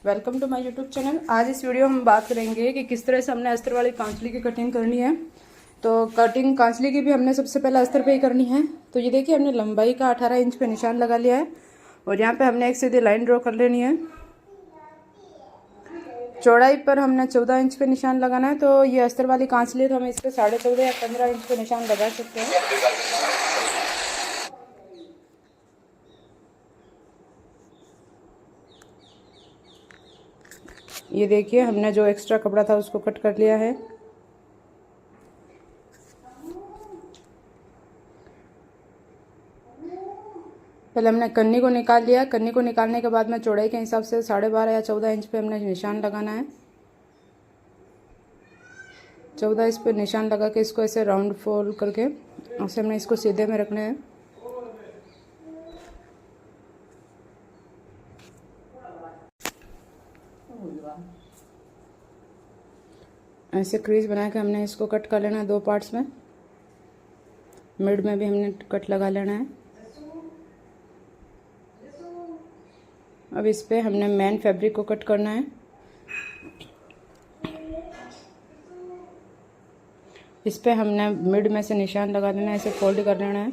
Welcome to my YouTube channel. आज इस video में हम बात करेंगे कि किस तरह से हमने अस्तर वाली कांचली की कटिंग करनी है। तो कटिंग कांचली की भी हमने सबसे पहले अस्तर पे ही करनी है। तो ये देखिए, हमने लंबाई का 18 इंच पे निशान लगा लिया है और यहाँ पे हमने एक सीधी लाइन ड्रॉ कर लेनी है। चौड़ाई पर हमने 14 इंच पे निशान लगाना है। तो ये अस्तर वाली कांचली है तो हम इस पर 14.5 या 15 इंच पे निशान लगा सकते हैं। ये देखिए, हमने जो एक्स्ट्रा कपड़ा था उसको कट कर लिया है। पहले हमने कन्नी को निकाल लिया। कन्नी को निकालने के बाद में चौड़ाई के हिसाब से 12.5 या 14 इंच पे हमने निशान लगाना है। 14 इंच पे निशान लगा के इसको ऐसे राउंड फोल्ड करके ऐसे हमने इसको सीधे में रखना है। ऐसे क्रीज बना के हमने इसको कट कर लेना है 2 पार्ट्स में। मिड में भी हमने कट लगा लेना है। अब इस पे हमने मेन फैब्रिक को कट करना है। इस पे हमने मिड में से निशान लगा लेना है, ऐसे फोल्ड कर लेना है।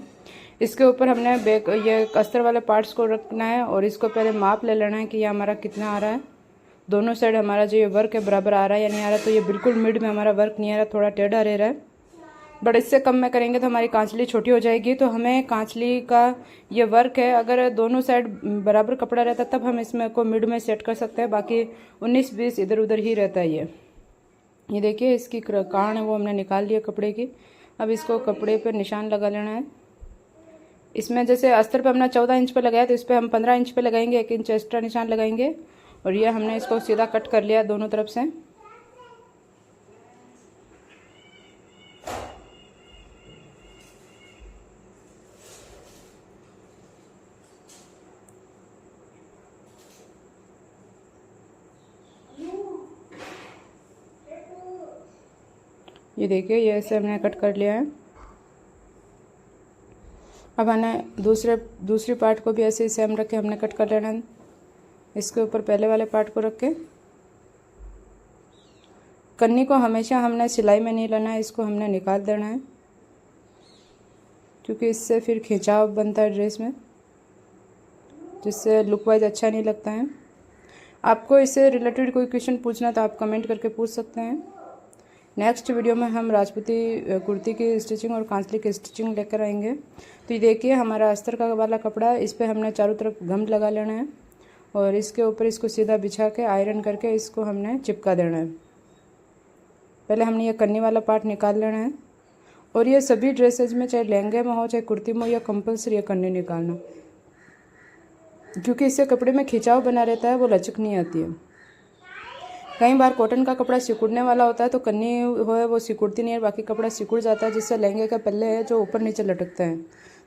इसके ऊपर हमने बैक ये अस्तर वाले पार्ट्स को रखना है और इसको पहले माप ले लेना है कि ये हमारा कितना आ रहा है। दोनों साइड हमारा जो ये वर्क है बराबर आ रहा है या नहीं आ रहा। तो ये बिल्कुल मिड में हमारा वर्क नहीं आ रहा, थोड़ा टेढ़ा रह रहा है। बट इससे कम में करेंगे तो हमारी कांचली छोटी हो जाएगी। तो हमें कांचली का ये वर्क है, अगर दोनों साइड बराबर कपड़ा रहता तब हम इसमें को मिड में सेट कर सकते हैं। बाकी 19-20 इधर उधर ही रहता है। ये देखिए, इसकी कान है वो हमने निकाल लिया कपड़े की। अब इसको कपड़े पर निशान लगा लेना है। इसमें जैसे अस्तर पे हमने 14 इंच पे लगाया तो इस पर हम 15 इंच पे लगाएंगे, 1 इंच एक्स्ट्रा निशान लगाएंगे। और ये हमने इसको सीधा कट कर लिया दोनों तरफ से। ये देखिए, ये ऐसे हमने कट कर लिया है। अब हमें दूसरी पार्ट को भी ऐसे ही सेम रख के हमने कट कर लेना है। इसके ऊपर पहले वाले पार्ट को रख के कन्नी को हमेशा हमने सिलाई में नहीं लेना है, इसको हमने निकाल देना है क्योंकि इससे फिर खिंचाव बनता है ड्रेस में, जिससे लुक वाइज अच्छा नहीं लगता है। आपको इससे रिलेटेड कोई क्वेश्चन पूछना तो आप कमेंट करके पूछ सकते हैं। नेक्स्ट वीडियो में हम राजपूती कुर्ती की स्टिचिंग और कांचली की स्टिचिंग लेकर आएंगे। तो ये देखिए, हमारा अस्तर का वाला कपड़ा है, इस पर हमने चारों तरफ गम लगा लेना है और इसके ऊपर इसको सीधा बिछा के आयरन करके इसको हमने चिपका देना है। पहले हमने ये कन्नी वाला पार्ट निकाल लेना है और ये सभी ड्रेसेज में, चाहे लहंगे में हो चाहे कुर्ती में हो, या कंपल्सरी है कन्नी निकालना, क्योंकि इससे कपड़े में खिंचाव बना रहता है, वो लचक नहीं आती है। कई बार कॉटन का कपड़ा सिकुड़ने वाला होता है तो कन्नी हो वो सिकुड़ती नहीं है, बाकी कपड़ा सिकुड़ जाता है, जिससे लहंगे का पल्ले है जो ऊपर नीचे लटकता है।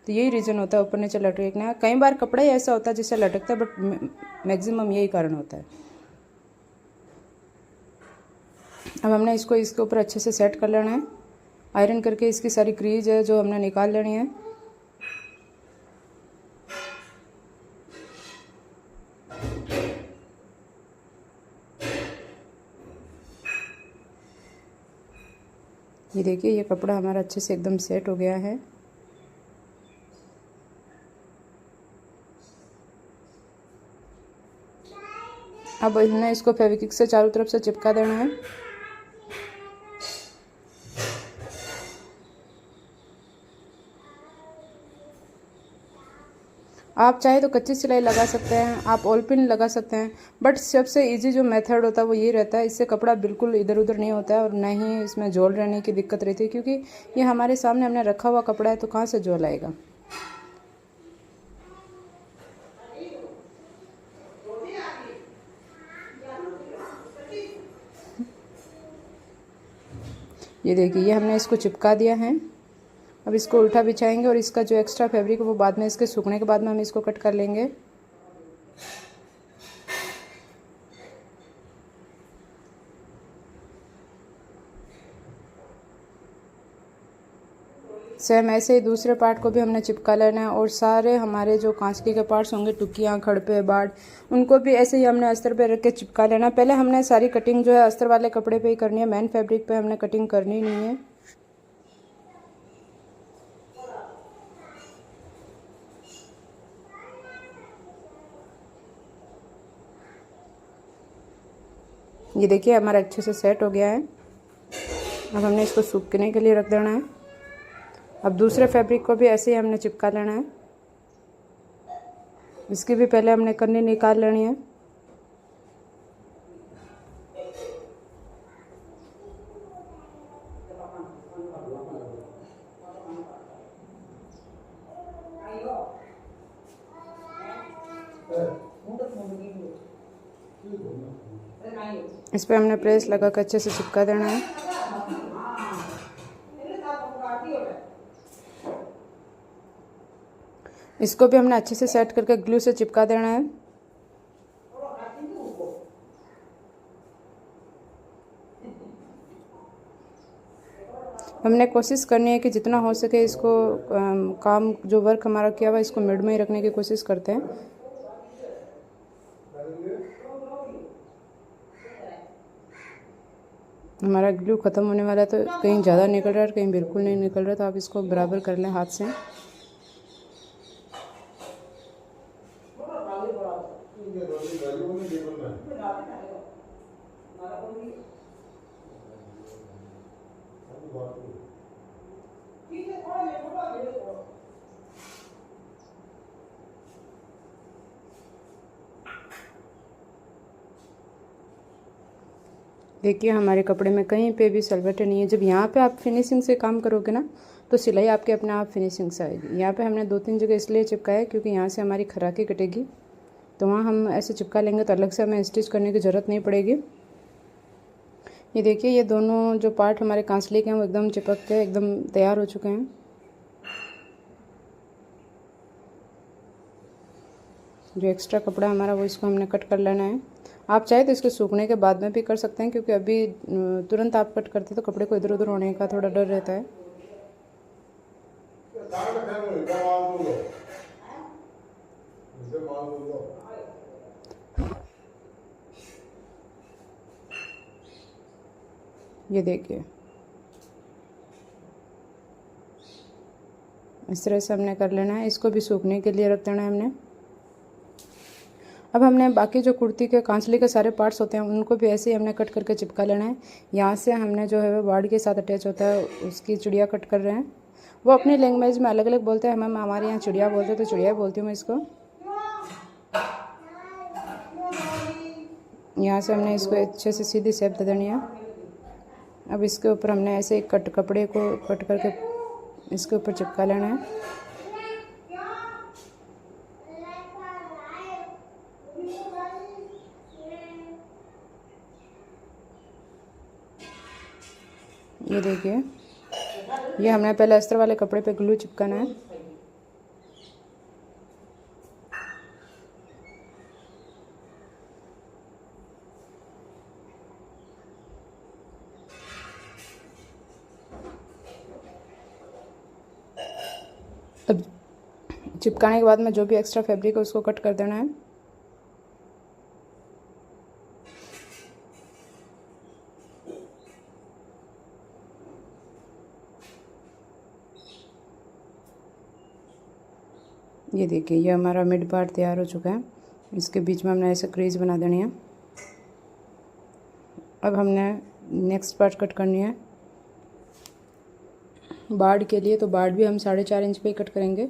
तो यही रीज़न होता है ऊपर नीचे लटकना। कई बार कपड़ा ही ऐसा होता है जिससे लटकता है, बट मैक्सिमम यही कारण होता है। अब हमने इसको इसके ऊपर अच्छे से सेट कर लेना है। आयरन करके इसकी सारी क्रीज है जो हमने निकाल लेनी है। ये देखिए, ये कपड़ा हमारा अच्छे से एकदम सेट हो गया है। अब हमने इसको फेविक्विक से चारों तरफ से चिपका देना है। आप चाहे तो कच्ची सिलाई लगा सकते हैं, आप ऑल पिन लगा सकते हैं, बट सबसे इजी जो मेथड होता है वो ये रहता है। इससे कपड़ा बिल्कुल इधर उधर नहीं होता है और ना ही इसमें झोल रहने की दिक्कत रहती है, क्योंकि ये हमारे सामने हमने रखा हुआ कपड़ा है तो कहाँ से झोल आएगा। ये देखिए, ये हमने इसको चिपका दिया है। अब इसको उल्टा बिछाएंगे और इसका जो एक्स्ट्रा फैब्रिक है वो बाद में, इसके सूखने के बाद में हम इसको कट कर लेंगे। सेम ऐसे ही दूसरे पार्ट को भी हमने चिपका लेना है। और सारे हमारे जो कांसली के पार्ट्स होंगे, टुकियाँ, खड़पे, बाड़, उनको भी ऐसे ही हमने अस्तर पे रख के चिपका लेना। पहले हमने सारी कटिंग जो है अस्तर वाले कपड़े पे ही करनी है, मेन फैब्रिक पे हमने कटिंग करनी नहीं है। ये देखिए हमारा अच्छे से सेट हो गया है। अब हमने इसको सूखने के लिए रख देना है। अब दूसरे फैब्रिक को भी ऐसे ही हमने चिपका लेना है। इसकी भी पहले हमने कन्नी निकाल लेनी है। इस पे हमने प्रेस लगा कर अच्छे से चिपका देना है। इसको भी हमने अच्छे से सेट करके ग्लू से चिपका देना है। हमने कोशिश करनी है कि जितना हो सके इसको काम जो वर्क हमारा किया हुआ इसको मिड में ही रखने की कोशिश करते हैं। हमारा ग्लू ख़त्म होने वाला है, तो कहीं ज़्यादा निकल रहा है और कहीं बिल्कुल नहीं निकल रहा, तो आप इसको बराबर कर लें हाथ से। देखिए हमारे कपड़े में कहीं पे भी सलवटें नहीं है। जब यहाँ पे आप फिनिशिंग से काम करोगे ना, तो सिलाई आपके अपने आप फिनिशिंग से आएगी। यहाँ पे हमने 2-3 जगह इसलिए चिपकाया है क्योंकि यहाँ से हमारी खराकी कटेगी, तो वहाँ हम ऐसे चिपका लेंगे तो अलग से हमें स्टिच करने की ज़रूरत नहीं पड़ेगी। ये देखिए ये दोनों जो पार्ट हमारे कांसली के हैं वो एकदम चिपक के एकदम तैयार हो चुके हैं। जो एक्स्ट्रा कपड़ा हमारा वो इसको हमने कट कर लेना है। आप चाहे तो इसके सूखने के बाद में भी कर सकते हैं, क्योंकि अभी तुरंत आप कट करते तो कपड़े को इधर उधर होने का थोड़ा डर रहता है। ये देखिए इस तरह से हमने कर लेना है। इसको भी सूखने के लिए रख देना है हमने। अब हमने बाकी जो कुर्ती के कांसली के सारे पार्ट्स होते हैं उनको भी ऐसे ही हमने कट करके चिपका लेना है। यहाँ से हमने जो है वो बाड़ के साथ अटैच होता है उसकी चिड़िया कट कर रहे हैं। वो अपनी लैंग्वेज में अलग अलग बोलते हैं, हमारे यहाँ चिड़िया बोलते हैं, तो चिड़िया बोलती हूँ मैं इसको। यहाँ से हमने इसको अच्छे से सीधी शेप दे देनी है। अब इसके ऊपर हमने ऐसे कट कपड़े को कट करके इसके ऊपर चिपका लेना है। ये देखिए ये हमने पहले अस्तर वाले कपड़े पे ग्लू चिपकाना है। अब चिपकाने के बाद में जो भी एक्स्ट्रा फैब्रिक है उसको कट कर देना है। ये देखिए ये हमारा मिड पार्ट तैयार हो चुका है। इसके बीच में हमने ऐसे क्रीज बना देनी है। अब हमने नेक्स्ट पार्ट कट करनी है बाड़ के लिए, तो बाड़ भी हम 4.5 इंच पे ही कट करेंगे।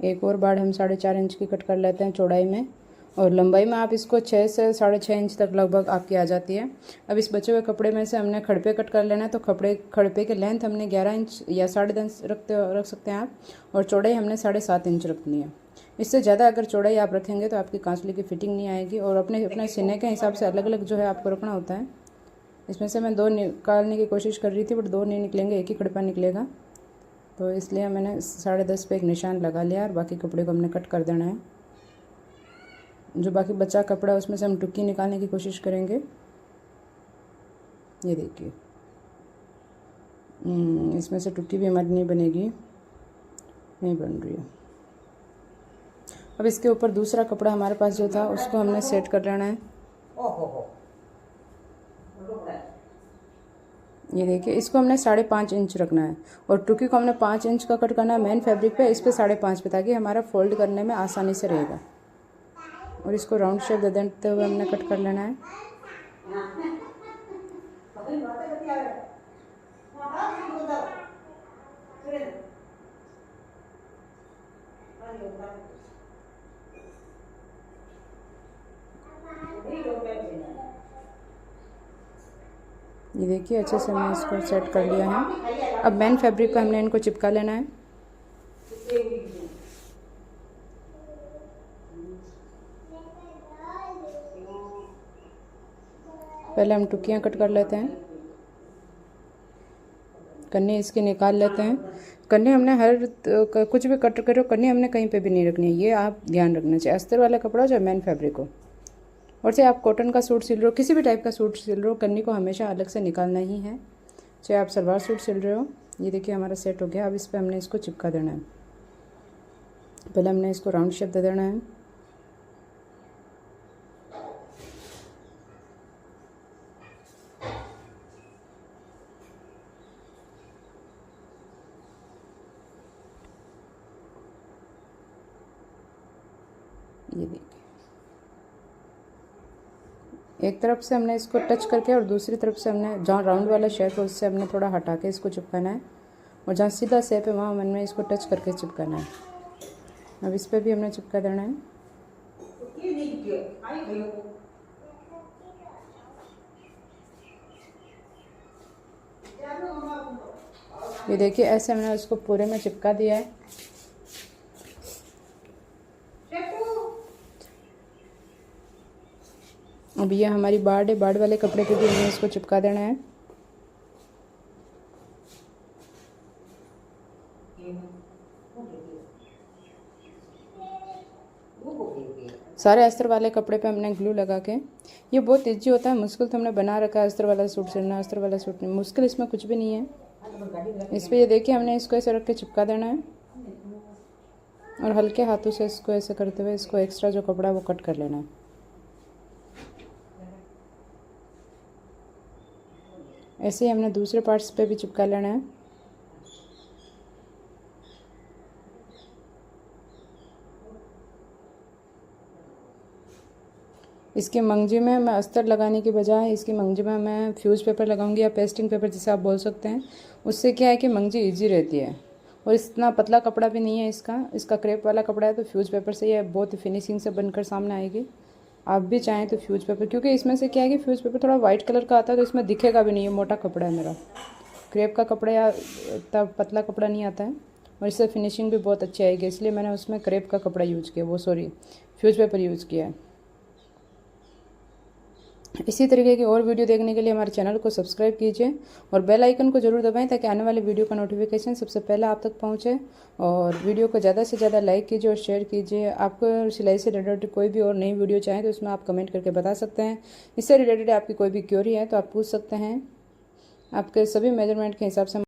एक और बाड़ हम 4.5 इंच की कट कर लेते हैं चौड़ाई में, और लंबाई में आप इसको 6 से 6.5 इंच तक लगभग आपकी आ जाती है। अब इस बचे हुए कपड़े में से हमने खड़पे कट कर लेना है, तो खड़पे के लेंथ हमने 11 इंच या 10.5 रख सकते हैं आप, और चौड़ाई हमने 7.5 इंच रखनी है। इससे ज़्यादा अगर चौड़ाई आप रखेंगे तो आपकी कांसली की फिटिंग नहीं आएगी, और अपने सीने के हिसाब से अलग अलग जो है आपको रखना होता है। इसमें से मैं 2 निकालने की कोशिश कर रही थी, बट 2 नहीं निकलेंगे, एक ही खड़पा निकलेगा। तो इसलिए मैंने 10.5 पे एक निशान लगा लिया और बाकी कपड़े को हमने कट कर देना है। जो बाकी बचा कपड़ा है उसमें से हम टुक्की निकालने की कोशिश करेंगे। ये देखिए, इसमें से टुक्की भी हमारी नहीं बनेगी, नहीं बन रही है। अब इसके ऊपर दूसरा कपड़ा हमारे पास जो था उसको हमने सेट कर लेना है। ये देखिए, इसको हमने 5.5 इंच रखना है और टुकी को हमने 5 इंच का कट करना है मेन फैब्रिक पे, इस पे 5.5 पे, ताकि हमारा फोल्ड करने में आसानी से रहेगा। और इसको राउंड शेप दे देते हुए हमने कट कर लेना है। ये देखिए, अच्छे से हमने इसको सेट कर लिया है। अब मेन फैब्रिक पे हमने इनको चिपका लेना है। पहले हम टुकियाँ कट कर लेते हैं, कन्नी इसकी निकाल लेते हैं। कन्नी हमने कुछ भी कट करो, कन्नी हमने कहीं पे भी नहीं रखनी है, ये आप ध्यान रखना चाहिए। अस्तर वाला कपड़ा जो मेन फैब्रिक हो, और चाहे आप कॉटन का सूट सिल रहे हो, किसी भी टाइप का सूट सिल रहे हो, कन्नी को हमेशा अलग से निकालना ही है। चाहे आप सलवार सूट सिल रहे हो। ये देखिए, हमारा सेट हो गया। अब इस पर हमने इसको चिपका देना है। पहले हमने इसको राउंड शेप दे देना है। ये देखिए, एक तरफ से हमने इसको टच करके और दूसरी तरफ से हमने जहाँ राउंड वाला शेप है उससे हमने थोड़ा हटा के इसको चिपकाना है, और जहाँ सीधा शेप है वहाँ हमने इसको टच करके चिपकाना है। अब इस पर भी हमने चिपका देना है। ये देखिए, ऐसे हमने उसको पूरे में चिपका दिया है। अब ये हमारी बाड़ है, बाड़ वाले कपड़े पे भी हमें इसको चिपका देना है। सारे अस्तर वाले कपड़े पे हमने ग्लू लगा के, ये बहुत ईजी होता है, मुश्किल तो हमने बना रखा है। अस्तर वाला सूट सिलना, अस्तर वाला सूट नहीं, मुश्किल इसमें कुछ भी नहीं है। इस पर ये देखिए, हमने इसको ऐसे रख के चिपका देना है और हल्के हाथों से इसको ऐसे करते हुए इसको एक्स्ट्रा जो कपड़ा है वो कट कर लेना है। ऐसे ही हमने दूसरे पार्ट्स पे भी चिपका लेना है। इसकी मंगजी में मैं अस्तर लगाने के बजाय इसकी मंगजी में मैं फ्यूज़ पेपर लगाऊंगी, या पेस्टिंग पेपर जिसे आप बोल सकते हैं। उससे क्या है कि मंगजी इजी रहती है, और इतना पतला कपड़ा भी नहीं है इसका क्रेप वाला कपड़ा है, तो फ्यूज़ पेपर से ये बहुत फिनिशिंग से बनकर सामने आएगी। आप भी चाहें तो फ्यूज़ पेपर, क्योंकि इसमें से क्या है कि फ्यूज़ पेपर थोड़ा वाइट कलर का आता है, तो इसमें दिखेगा भी नहीं। ये मोटा कपड़ा है मेरा, क्रेप का कपड़ा या तब पतला कपड़ा नहीं आता है, और इससे फिनिशिंग भी बहुत अच्छी आएगी, इसलिए मैंने उसमें क्रेप का कपड़ा यूज़ किया, फ्यूज़ पेपर यूज़ किया है। इसी तरीके की और वीडियो देखने के लिए हमारे चैनल को सब्सक्राइब कीजिए और बेल आइकन को जरूर दबाएं, ताकि आने वाले वीडियो का नोटिफिकेशन सबसे पहले आप तक पहुंचे। और वीडियो को ज़्यादा से ज़्यादा लाइक कीजिए और शेयर कीजिए। आपको सिलाई से रिलेटेड कोई भी और नई वीडियो चाहें तो उसमें आप कमेंट करके बता सकते हैं। इससे रिलेटेड आपकी कोई भी क्वेरी है तो आप पूछ सकते हैं। आपके सभी मेजरमेंट के हिसाब से